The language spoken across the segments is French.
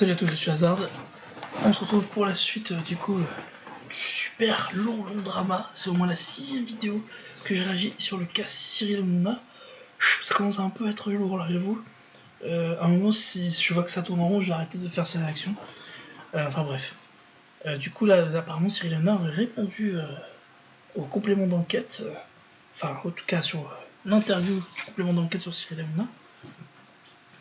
Salut à tous, je suis Hazard. On se retrouve pour la suite du super long drama. C'est au moins la 6ème vidéo que j'ai réagi sur le cas Cyril Hanouna. Ça commence à un peu être lourd là, j'avoue. À un moment, si je vois que ça tourne en rond, je vais arrêter de faire ces réactions. Enfin bref. Du coup là, apparemment Cyril Hanouna aurait répondu au complément d'enquête. Enfin, en tout cas sur l'interview du complément d'enquête sur Cyril Hanouna.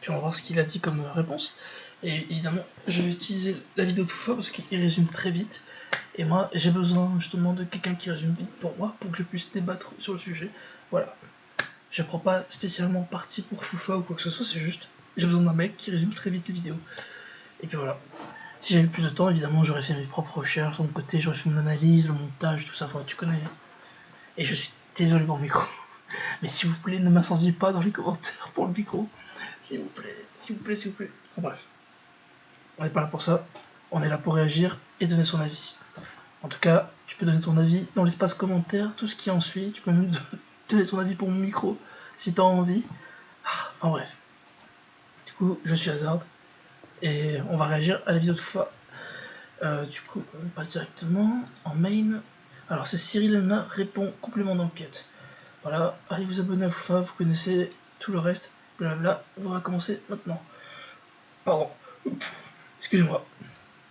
Puis on va voir ce qu'il a dit comme réponse. Et évidemment, je vais utiliser la vidéo de Foufa parce qu'il résume très vite. Et moi, j'ai besoin justement de quelqu'un qui résume vite pour moi, pour que je puisse débattre sur le sujet. Voilà. Je prends pas spécialement parti pour Foufa ou quoi que ce soit, c'est juste, j'ai besoin d'un mec qui résume très vite les vidéos. Et puis voilà. Si j'avais plus de temps, évidemment, j'aurais fait mes propres recherches de mon côté, j'aurais fait mon analyse, le montage, tout ça, enfin, tu connais. Et je suis désolé pour le micro. Mais s'il vous plaît, ne m'incendiez pas dans les commentaires pour le micro. S'il vous plaît, s'il vous plaît, s'il vous plaît. Enfin, bref. On n'est pas là pour ça, on est là pour réagir et donner son avis. En tout cas, tu peux donner ton avis dans l'espace commentaire, tout ce qui en suit. Tu peux même donner ton avis pour mon micro, si t'as envie. Enfin bref. Du coup, je suis Hazard, et on va réagir à la vidéo de Foufa. Du coup, on passe directement en main. Alors, c'est Cyril Hanouna répond complément d'enquête. Voilà, allez vous abonner à Foufa, vous connaissez tout le reste. Blabla, on va commencer maintenant. Pardon. Excusez-moi.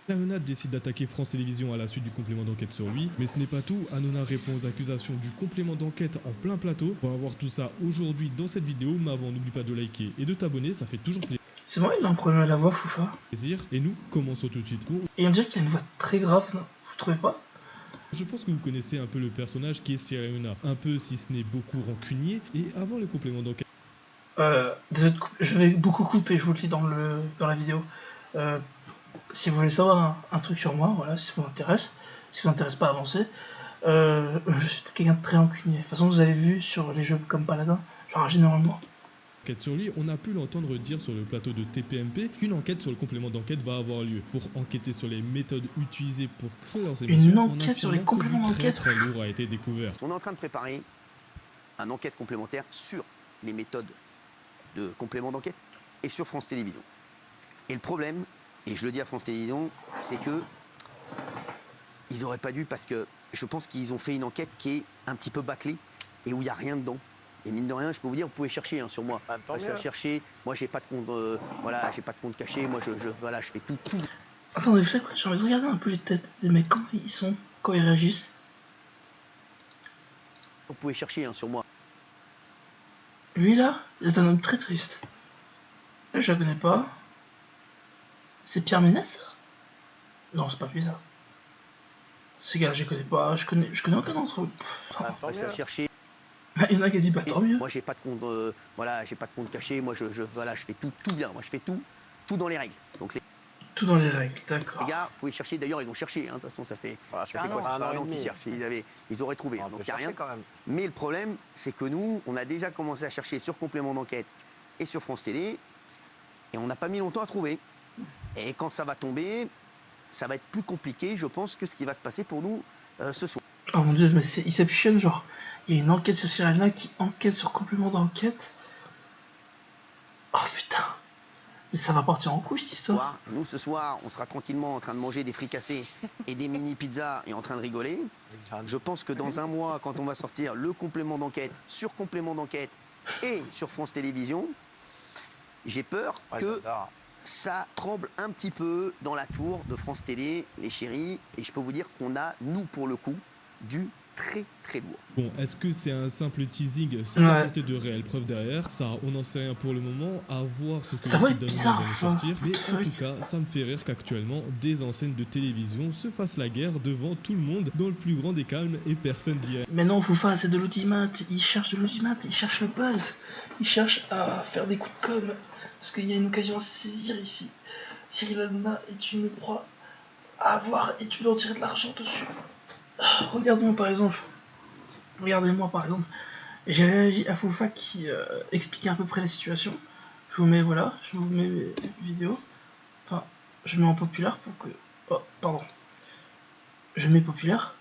Hanouna décide d'attaquer France Télévisions à la suite du complément d'enquête sur lui, mais ce n'est pas tout. Hanouna répond aux accusations du complément d'enquête en plein plateau. On va voir tout ça aujourd'hui dans cette vidéo, mais avant n'oublie pas de liker et de t'abonner, ça fait toujours C'est vrai, il a un problème à la voix, Foufa. plaisir. Et nous, commençons tout de suite. Bon, et on dirait qu'il a une voix très grave, non? Vous trouvez pas? je pense que vous connaissez un peu le personnage qui est Cyril Hanouna, un peu si ce n'est beaucoup rancunier, et avant le complément d'enquête. Désolé, je vais beaucoup couper, je vous le dis dans la vidéo. Si vous voulez savoir un truc sur moi, voilà, si ça vous intéresse, si ça vous intéresse pas à avancer, je suis quelqu'un de très rancunier. De toute façon, vous avez vu sur les jeux comme Paladin, genre généralement. Sur lui, on a pu l'entendre dire sur le plateau de TPMP qu'une enquête sur le complément d'enquête va avoir lieu pour enquêter sur les méthodes utilisées pour créer leurs émissions. Une enquête sur les compléments d'enquête. Très lourd a été découvert. On est en train de préparer une enquête complémentaire sur les méthodes de complément d'enquête et sur France Télévisions. Et le problème, et je le dis à France Télévisions, c'est que ils auraient pas dû, parce que je pense qu'ils ont fait une enquête qui est un petit peu bâclée et où il n'y a rien dedans. Et mine de rien, je peux vous dire, vous pouvez chercher sur moi. Chercher. Moi, j'ai pas de compte, voilà, j'ai pas de compte caché. Moi, voilà, je fais tout. Attendez, vous savez quoi? J'ai envie de regarder un peu les têtes des mecs, comment ils sont, quand ils réagissent. Vous pouvez chercher sur moi. Lui là, c'est un homme très triste. Là, je la connais pas. C'est Pierre Ménès, ça? Non, c'est pas lui, ça. Ces gars-là, je les connais pas. Je connais aucun d'entre eux. Chercher. Il y en a qui a dit, bah tant mieux. Moi, j'ai pas de compte, voilà, j'ai pas de compte caché. Moi, voilà, je fais tout bien. Moi, je fais tout dans les règles. Donc tout dans les règles, d'accord. Les gars, vous pouvez chercher. D'ailleurs, ils ont cherché. De toute façon, ça fait quoi? Ça fait un an qu'ils cherchent. Ils auraient trouvé. Donc, il n'y a rien. Quand même. Mais le problème, c'est que nous, on a déjà commencé à chercher sur complément d'enquête et sur France Télé, et on n'a pas mis longtemps à trouver. Et quand ça va tomber, ça va être plus compliqué, je pense, que ce qui va se passer pour nous ce soir. Oh mon dieu, mais c'est Inception, genre, il y a une enquête sur Cyril Hanouna qui enquête sur complément d'enquête. Oh putain, mais ça va partir en couche cette histoire. Nous, ce soir, on sera tranquillement en train de manger des fricassés et des mini-pizzas et en train de rigoler. Je pense que dans un mois, quand on va sortir le complément d'enquête sur complément d'enquête et sur France Télévisions, j'ai peur que ça tremble un petit peu dans la tour de France Télé, les chéris. Et je peux vous dire qu'on a, nous, pour le coup, du très lourd. Bon, est-ce que c'est un simple teasing sans apporter de réelles preuves derrière? Ça, on n'en sait rien pour le moment, à voir ce que l'équipe d'Hanouna va nous sortir. Mais en tout cas, ça me fait rire qu'actuellement, des enseignes de télévision se fassent la guerre devant tout le monde dans le plus grand des calmes et personne dirait. Mais non, Foufa, c'est de l'audimat, il cherche de l'audimat, il cherche le buzz, il cherche à faire des coups de com', parce qu'il y a une occasion à saisir ici. Cyril Hanouna est une proie à avoir et tu peux en tirer de l'argent dessus. Regardez-moi par exemple, j'ai réagi à Foufa qui expliquait à peu près la situation. Je vous mets, voilà, je vous mets mes vidéos. Enfin, je mets en populaire pour que... Oh, pardon. Je mets populaire.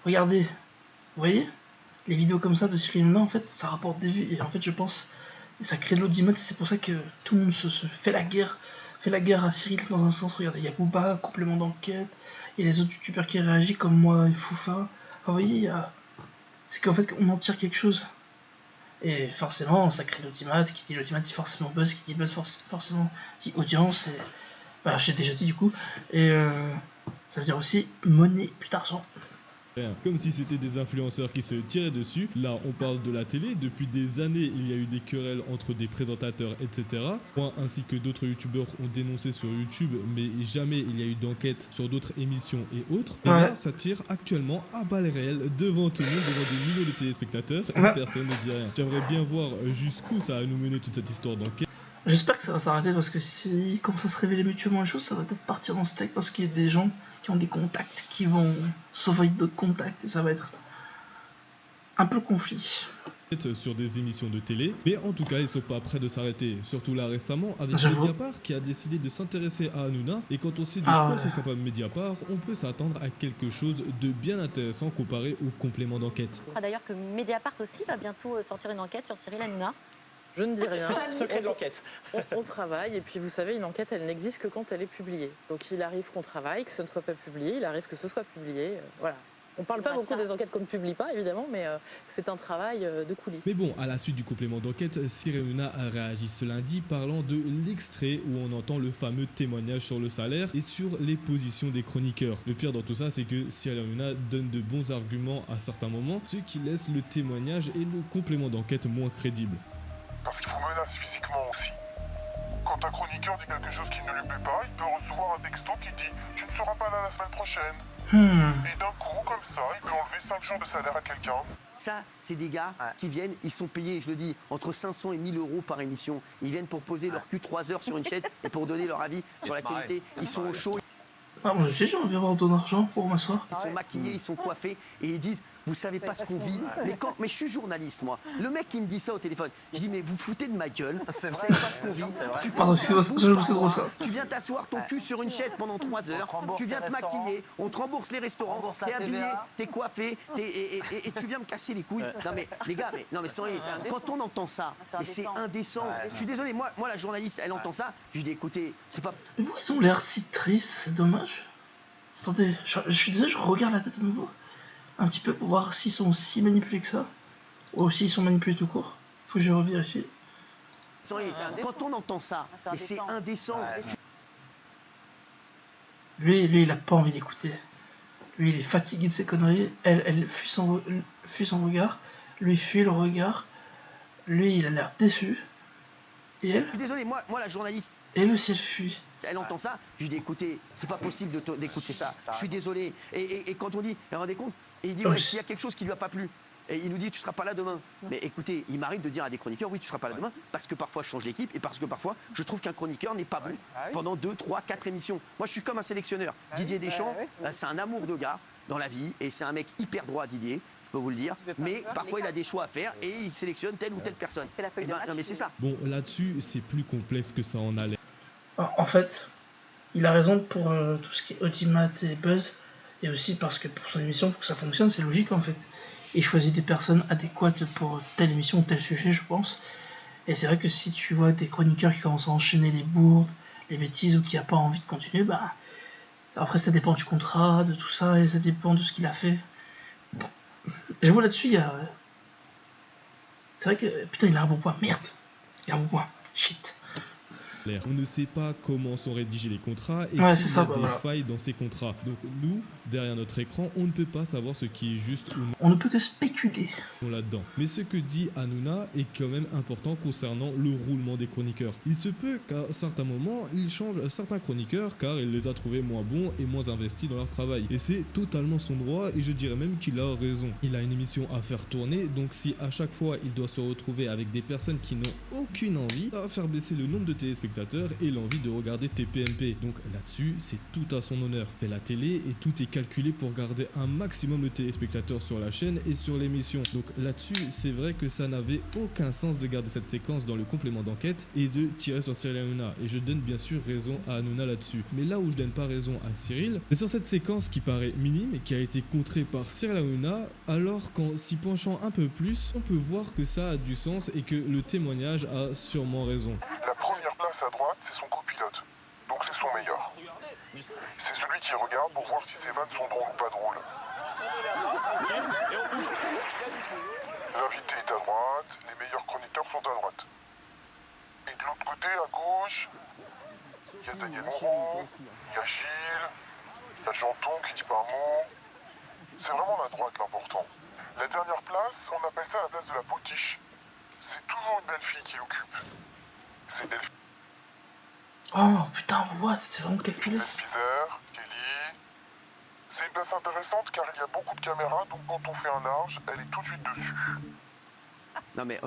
Regardez, vous voyez? Les vidéos comme ça de Cyril Hanouna, en fait, ça rapporte des vues. Et en fait, je pense, ça crée de l'audimat et c'est pour ça que tout le monde se fait la guerre fait la guerre à Cyril dans un sens. Regardez, il y a Booba, complément d'enquête, il y a les autres youtubeurs qui réagissent comme moi et Foufa. Enfin, vous voyez, c'est qu'en fait, on en tire quelque chose. Et forcément, ça crée l'audimat, qui dit l'audimat dit forcément buzz, qui dit buzz forcément dit audience, et bah j'ai déjà dit du coup, et ça veut dire aussi monnaie, plus d'argent. Comme si c'était des influenceurs qui se tiraient dessus. Là, on parle de la télé. Depuis des années, il y a eu des querelles entre des présentateurs, etc. Moi, ainsi que d'autres youtubeurs ont dénoncé sur YouTube, mais jamais il y a eu d'enquête sur d'autres émissions et autres. Et là, ça tire actuellement à balles réelles devant tout le monde, devant des millions de téléspectateurs, et personne ne dit rien. J'aimerais bien voir jusqu'où ça va nous mener toute cette histoire d'enquête. J'espère que ça va s'arrêter, parce que si commence à se révéler mutuellement les choses, ça va peut-être partir en steak, parce qu'il y a des gens qui ont des contacts qui vont sauver d'autres contacts, et ça va être un peu conflit. Sur des émissions de télé, mais en tout cas ils sont pas prêts de s'arrêter, surtout là récemment avec Mediapart qui a décidé de s'intéresser à Hanouna, et quand on sait de quoi sont capables Mediapart, on peut s'attendre à quelque chose de bien intéressant comparé au complément d'enquête. D'ailleurs que Mediapart aussi va bientôt sortir une enquête sur Cyril Hanouna. Je ne dis rien. Secret de l'enquête. On travaille, et puis vous savez, une enquête, elle n'existe que quand elle est publiée. Donc il arrive qu'on travaille, que ce ne soit pas publié, il arrive que ce soit publié, voilà. On parle pas beaucoup des enquêtes qu'on ne publie pas, évidemment, mais c'est un travail de coulisses. Mais bon, à la suite du complément d'enquête, Cyril Hanouna a réagi ce lundi parlant de l'extrait où on entend le fameux témoignage sur le salaire et sur les positions des chroniqueurs. Le pire dans tout ça, c'est que Cyril Hanouna donne de bons arguments à certains moments, ce qui laisse le témoignage et le complément d'enquête moins crédibles. Parce qu'il vous menace physiquement aussi. Quand un chroniqueur dit quelque chose qui ne lui plaît pas, il peut recevoir un texto qui dit « Tu ne seras pas là la semaine prochaine ». Et d'un coup, comme ça, il peut enlever 5 jours de salaire à quelqu'un. Ça, c'est des gars qui viennent, ils sont payés, je le dis, entre 500 et 1000 euros par émission. Ils viennent pour poser leur cul 3 heures sur une chaise et pour donner leur avis sur l'actualité. Ils sont au chaud. Ah, moi aussi, j'aimerais bien avoir ton argent pour m'asseoir. Ils sont maquillés, ils sont coiffés, et ils disent « Vous savez pas ce qu'on vit ». Mais je suis journaliste, moi. Le mec qui me dit ça au téléphone, je dis « Mais vous foutez de ma gueule, vous savez pas ce qu'on vit ». C'est drôle ça. Tu viens t'asseoir ton cul sur une chaise pendant 3 heures, tu viens te maquiller, on te rembourse les restaurants, t'es habillé, t'es coiffé, et tu viens me casser les couilles. Non mais les gars, mais sérieux, quand on entend ça, mais c'est indécent. Je suis désolé, moi la journaliste, elle entend ça, je lui dis écoutez, c'est pas... Mais pourquoi ils ont l'air si tristes, c'est dommage. Attendez, je suis désolé, je regarde la tête à nouveau. Un petit peu pour voir s'ils sont si manipulés que ça. Ou s'ils sont manipulés tout court. Faut que je revérifie. Quand on entend ça, mais c'est indécent. Lui, il a pas envie d'écouter. Lui, il est fatigué de ses conneries. Elle fuit son regard. Lui fuit le regard. Lui, il a l'air déçu. Et elle? Je suis désolé, moi la journaliste... Et le ciel fuit. Elle entend ça, je lui dis écoutez, c'est pas possible d'écouter ça. Je suis désolé. Et quand on dit, vous vous rendez compte? Et il dit ouais, s'il y a quelque chose qui lui a pas plu, et il nous dit tu seras pas là demain. Mais écoutez, il m'arrive de dire à des chroniqueurs oui tu seras pas là demain, parce que parfois je change l'équipe et parce que parfois je trouve qu'un chroniqueur n'est pas bon pendant 2, 3, 4 émissions. Moi je suis comme un sélectionneur. Didier Deschamps, c'est un amour de gars dans la vie et c'est un mec hyper droit Didier. Je peux vous le dire, mais parfois il a des choix à faire et il sélectionne telle ou telle personne. Non mais c'est ça. Bon là-dessus c'est plus complexe que ça en a l'air. En fait, il a raison pour tout ce qui est audimat et buzz, et aussi parce que pour son émission, pour que ça fonctionne, c'est logique en fait. Il choisit des personnes adéquates pour telle émission ou tel sujet, je pense. Et c'est vrai que si tu vois des chroniqueurs qui commencent à enchaîner les bourdes, les bêtises, ou qui n'ont pas envie de continuer, bah après ça dépend du contrat, de tout ça, et ça dépend de ce qu'il a fait. Bon. J'avoue là-dessus, il y a... C'est vrai que, putain, il a un bon point, merde. Il a un bon point, shit. On ne sait pas comment sont rédigés les contrats et s'il y a des failles dans ces contrats. Donc nous, derrière notre écran, on ne peut pas savoir ce qui est juste ou non. On ne peut que spéculer là-dedans. Mais ce que dit Hanouna est quand même important concernant le roulement des chroniqueurs. Il se peut qu'à certains moments, il change certains chroniqueurs car il les a trouvés moins bons et moins investis dans leur travail. Et c'est totalement son droit et je dirais même qu'il a raison. Il a une émission à faire tourner, donc si à chaque fois il doit se retrouver avec des personnes qui n'ont aucune envie, ça va faire baisser le nombre de téléspectateurs et l'envie de regarder TPMP. Donc là-dessus, c'est tout à son honneur. C'est la télé et tout est calculé pour garder un maximum de téléspectateurs sur la chaîne et sur l'émission. Donc là-dessus, c'est vrai que ça n'avait aucun sens de garder cette séquence dans le complément d'enquête et de tirer sur Cyril Hanouna. Et je donne bien sûr raison à Hanouna là-dessus. Mais là où je donne pas raison à Cyril, c'est sur cette séquence qui paraît minime et qui a été contrée par Cyril Hanouna, alors qu'en s'y penchant un peu plus, on peut voir que ça a du sens et que le témoignage a sûrement raison. La première place à droite, c'est son copilote. donc c'est son meilleur. C'est celui qui regarde pour voir si ses vannes sont drôles ou pas drôles. L'invité est à droite, les meilleurs chroniqueurs sont à droite. Et de l'autre côté, à gauche, il y a Daniel Moreau, il y a Gilles, il y a Janton qui dit pas un mot. C'est vraiment la droite l'important. La dernière place, on appelle ça la place de la potiche. C'est toujours une belle fille qui l'occupe. C'est Delphine Oh putain, on voit, c'est vraiment calculé. Spizer, Kelly. C'est une place intéressante car il y a beaucoup de caméras, donc quand on fait un large, elle est tout de suite dessus. Non mais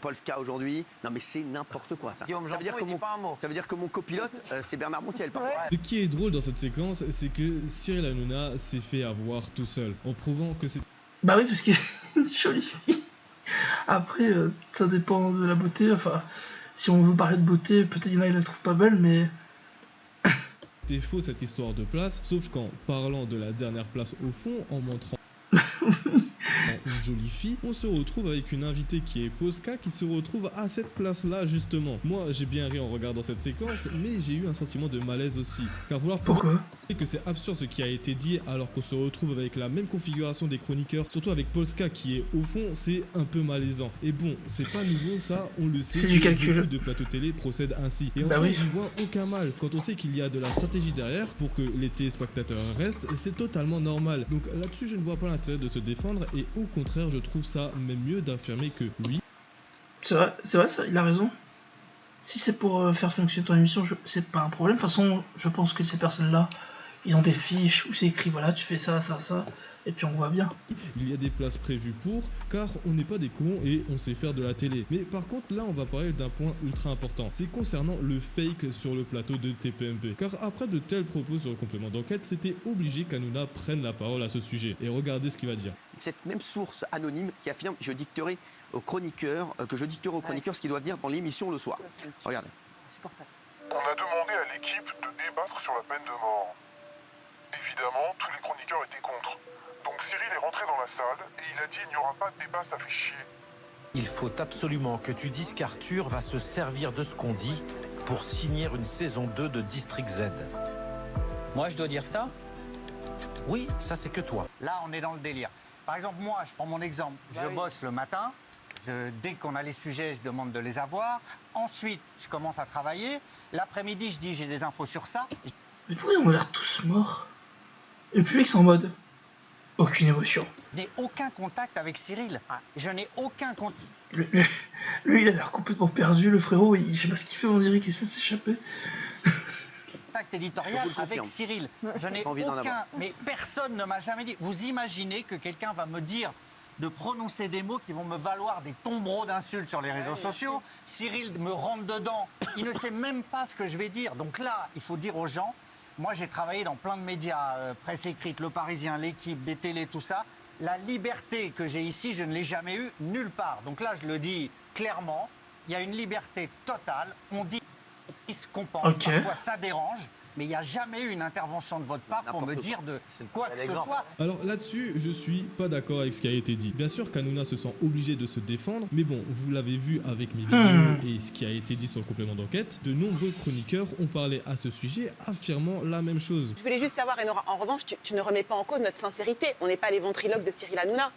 Polska aujourd'hui, non mais c'est n'importe quoi ça. Guillaume Ça veut dire que ça veut dire que mon copilote, c'est Bernard Montiel. Parce que... Ce qui est drôle dans cette séquence, c'est que Cyril Hanouna s'est fait avoir tout seul, en prouvant que c'est... Bah oui, parce qu'il est une jolie fille. Après, ça dépend de la beauté, enfin... Si on veut parler de beauté, peut-être il y en a qui la trouvent pas belle, mais... C'était faux cette histoire de place, sauf qu'en parlant de la dernière place au fond, en montrant une jolie fille, on se retrouve avec une invitée qui est Polska, qui se retrouve à cette place-là justement. Moi, j'ai bien ri en regardant cette séquence, mais j'ai eu un sentiment de malaise aussi. Car vouloir Pourquoi ? que c'est absurde ce qui a été dit alors qu'on se retrouve avec la même configuration des chroniqueurs, surtout avec Polska qui est au fond, c'est un peu malaisant. Et bon, c'est pas nouveau ça, on le sait. C'est du calcul. Beaucoup de plateaux télé procèdent ainsi. Et en Bah fait, oui. j'y vois aucun mal. Quand on sait qu'il y a de la stratégie derrière pour que les téléspectateurs restent, c'est totalement normal. Donc là-dessus, je ne vois pas l'intérêt de se défendre et au contraire, je trouve ça même mieux d'affirmer que oui. C'est vrai, ça, il a raison. Si c'est pour faire fonctionner ton émission, c'est pas un problème. De toute façon, je pense que ces personnes-là, ils ont des fiches où c'est écrit, voilà, tu fais ça, ça, ça, et puis on voit bien. Il y a des places prévues pour, car on n'est pas des cons et on sait faire de la télé. Mais par contre, là, on va parler d'un point ultra important. C'est concernant le fake sur le plateau de TPMP. Car après de tels propos sur le complément d'enquête, c'était obligé qu'Hanouna prenne la parole à ce sujet. Et regardez ce qu'il va dire. Cette même source anonyme qui affirme que je dicterai aux chroniqueurs ce qu'ils doivent dire dans l'émission le soir. Regardez. Insupportable. On a demandé à l'équipe de débattre sur la peine de mort. Évidemment, tous les chroniqueurs étaient contre. Donc Cyril est rentré dans la salle et il a dit il n'y aura pas de débat, ça fait chier. Il faut absolument que tu dises qu'Arthur va se servir de ce qu'on dit pour signer une saison 2 de District Z. Moi, je dois dire ça ? Oui, ça c'est que toi. Là, on est dans le délire. Par exemple, moi, je prends mon exemple. Je bosse le matin. Dès qu'on a les sujets, je demande de les avoir. Ensuite, je commence à travailler. L'après-midi, je dis j'ai des infos sur ça. Mais pourquoi ils ont l'air tous morts? Et puis ils sont en mode... Aucune émotion. Je n'ai aucun contact avec Cyril. Je n'ai aucun contact. Lui, il a l'air complètement perdu, le frérot. Je sais pas ce qu'il fait, on dirait qu'il essaie de s'échapper. Contact éditorial avec Cyril. Je n'ai aucun... Mais personne ne m'a jamais dit... Vous imaginez que quelqu'un va me dire de prononcer des mots qui vont me valoir des tombereaux d'insultes sur les réseaux sociaux. Cyril me rentre dedans. Il ne sait même pas ce que je vais dire. Donc là, il faut dire aux gens... Moi, j'ai travaillé dans plein de médias, presse écrite, Le Parisien, L'Équipe, des télés, tout ça. La liberté que j'ai ici, je ne l'ai jamais eue nulle part. Donc là, je le dis clairement, il y a une liberté totale. On dit ce qu'on pense. Okay. Parfois, ça dérange. Mais il n'y a jamais eu une intervention de votre part pour me dire de quoi que ce soit. Alors là-dessus, je suis pas d'accord avec ce qui a été dit. Bien sûr qu'Hanouna se sent obligé de se défendre, mais bon, vous l'avez vu avec mes vidéos et ce qui a été dit sur le complément d'enquête, de nombreux chroniqueurs ont parlé à ce sujet, affirmant la même chose. Je voulais juste savoir, Enora, en revanche, tu ne remets pas en cause notre sincérité. On n'est pas les ventriloques de Cyril Hanouna.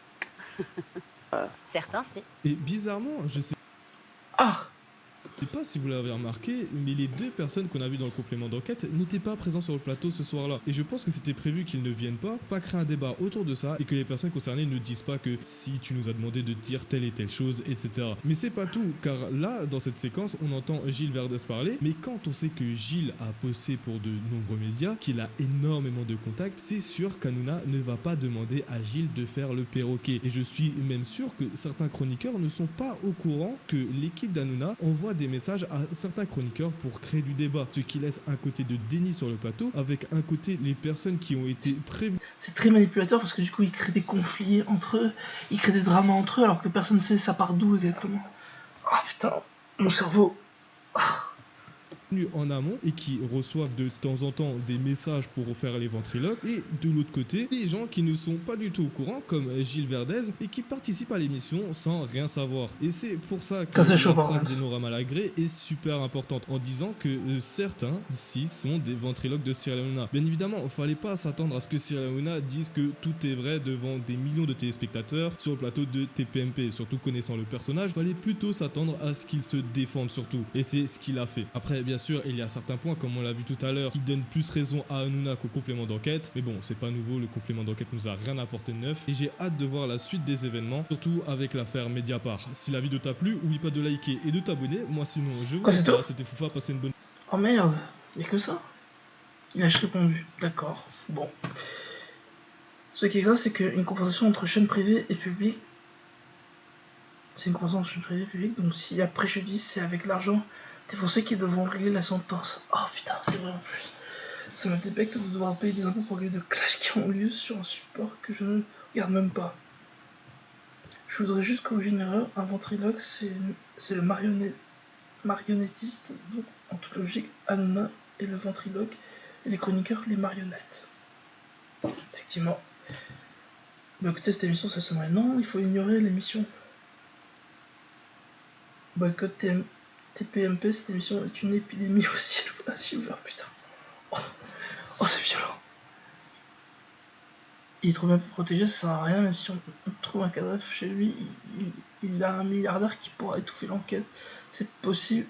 Certains, si. Et bizarrement, je sais... Ah! Je sais pas si vous l'avez remarqué, mais les deux personnes qu'on a vues dans le complément d'enquête n'étaient pas présentes sur le plateau ce soir-là. Et je pense que c'était prévu qu'ils ne viennent pas créer un débat autour de ça et que les personnes concernées ne disent pas que si tu nous as demandé de dire telle et telle chose, etc. Mais c'est pas tout, car là, dans cette séquence, on entend Gilles Verdez parler, mais quand on sait que Gilles a bossé pour de nombreux médias, qu'il a énormément de contacts, c'est sûr qu'Hanouna ne va pas demander à Gilles de faire le perroquet. Et je suis même sûr que certains chroniqueurs ne sont pas au courant que l'équipe d'Hanouna envoie des messages à certains chroniqueurs pour créer du débat, ce qui laisse un côté de déni sur le plateau avec un côté les personnes qui ont été prévues. C'est très manipulateur parce que du coup ils créent des conflits entre eux, ils créent des dramas entre eux alors que personne ne sait ça part d'où exactement. Ah putain, mon cerveau. en amont et qui reçoivent de temps en temps des messages pour refaire les ventriloques, et de l'autre côté des gens qui ne sont pas du tout au courant comme Gilles Verdez et qui participent à l'émission sans rien savoir. Et c'est pour ça que la phrase d'Enora Malagré est super importante en disant que certains ici sont des ventriloques de Cyril Hanouna. Bien évidemment, il fallait pas s'attendre à ce que Cyril Hanouna dise que tout est vrai devant des millions de téléspectateurs sur le plateau de TPMP. Surtout connaissant le personnage, il fallait plutôt s'attendre à ce qu'il se défende surtout. Et c'est ce qu'il a fait. Après, bien sûr, il y a certains points, comme on l'a vu tout à l'heure, qui donnent plus raison à Hanouna qu'au complément d'enquête. Mais bon, c'est pas nouveau, le complément d'enquête nous a rien apporté de neuf. Et j'ai hâte de voir la suite des événements, surtout avec l'affaire Mediapart. Si la vidéo t'a plu, oublie pas de liker et de t'abonner. Moi sinon, je vous laisse là. C'était Foufa, passez une bonne... Oh merde, y'a que ça? Il a juste répondu. D'accord, bon. Ce qui est grave, c'est qu'une conversation entre chaîne privée et publique, c'est une conversation entre chaîne privée et publique, donc s'il y a préjudice, c'est avec l'argent des Français qui devront régler la sentence. Oh putain, c'est vrai en plus. Ça me débecte de devoir payer des impôts pour régler de clashs qui ont lieu sur un support que je ne regarde même pas. Je voudrais juste corriger une erreur. Un ventriloque, c'est le marionnettiste, donc en toute logique, Hanouna est le ventriloque et les chroniqueurs les marionnettes. Effectivement. Bah écoutez, cette émission, ça sonnerait. Non, il faut ignorer l'émission. Boycott TPMP, cette émission est une épidémie au ciel ouvert, putain. Oh, c'est violent. Il est trop bien protégé, ça sert à rien, même si on trouve un cadavre chez lui, il a un milliardaire qui pourra étouffer l'enquête. C'est possible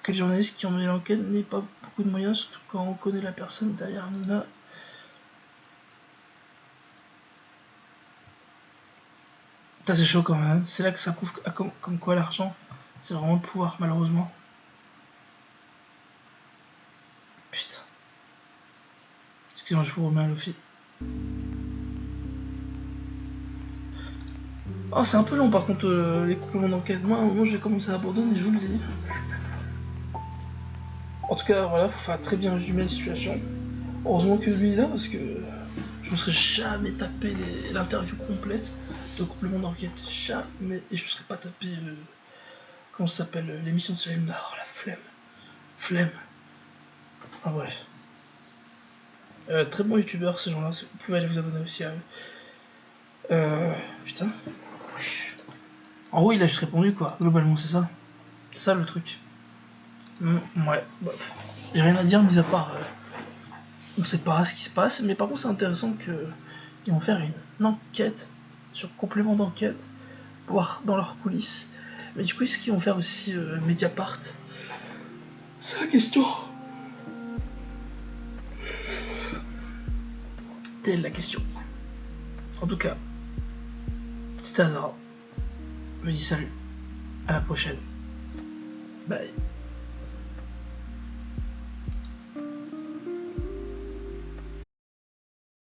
que les journalistes qui ont mené l'enquête n'aient pas beaucoup de moyens, surtout quand on connaît la personne derrière Hanouna. Ça c'est chaud quand même, c'est là que ça prouve comme quoi l'argent, c'est vraiment le pouvoir, malheureusement. Putain. Excusez-moi, je vous remets à Lofi. Oh, c'est un peu long par contre, les compléments d'enquête. Moi, à un moment, j'ai commencé à abandonner, je vous le dis. En tout cas, voilà, faut faire très bien résumer la situation. Heureusement que lui est là, parce que je me serais jamais tapé l'interview complète de complément d'enquête. Jamais. Et je me serais pas tapé, comment ça s'appelle, l'émission de Cyril Hanouna. Oh, la flemme. Flemme. Enfin bref. Très bons youtubeurs, ces gens-là. Vous pouvez aller vous abonner aussi à eux. Putain. En gros, il a juste répondu, quoi. Globalement, c'est ça. C'est ça le truc. Ouais, bof. J'ai rien à dire, mis à part... on sait pas ce qui se passe, mais par contre, c'est intéressant qu'ils vont faire une enquête sur complément d'enquête, voir dans leurs coulisses. Mais du coup, est-ce qu'ils vont faire aussi Mediapart? C'est la question. Telle la question. En tout cas, c'était Azara. Je me dis salut. À la prochaine. Bye.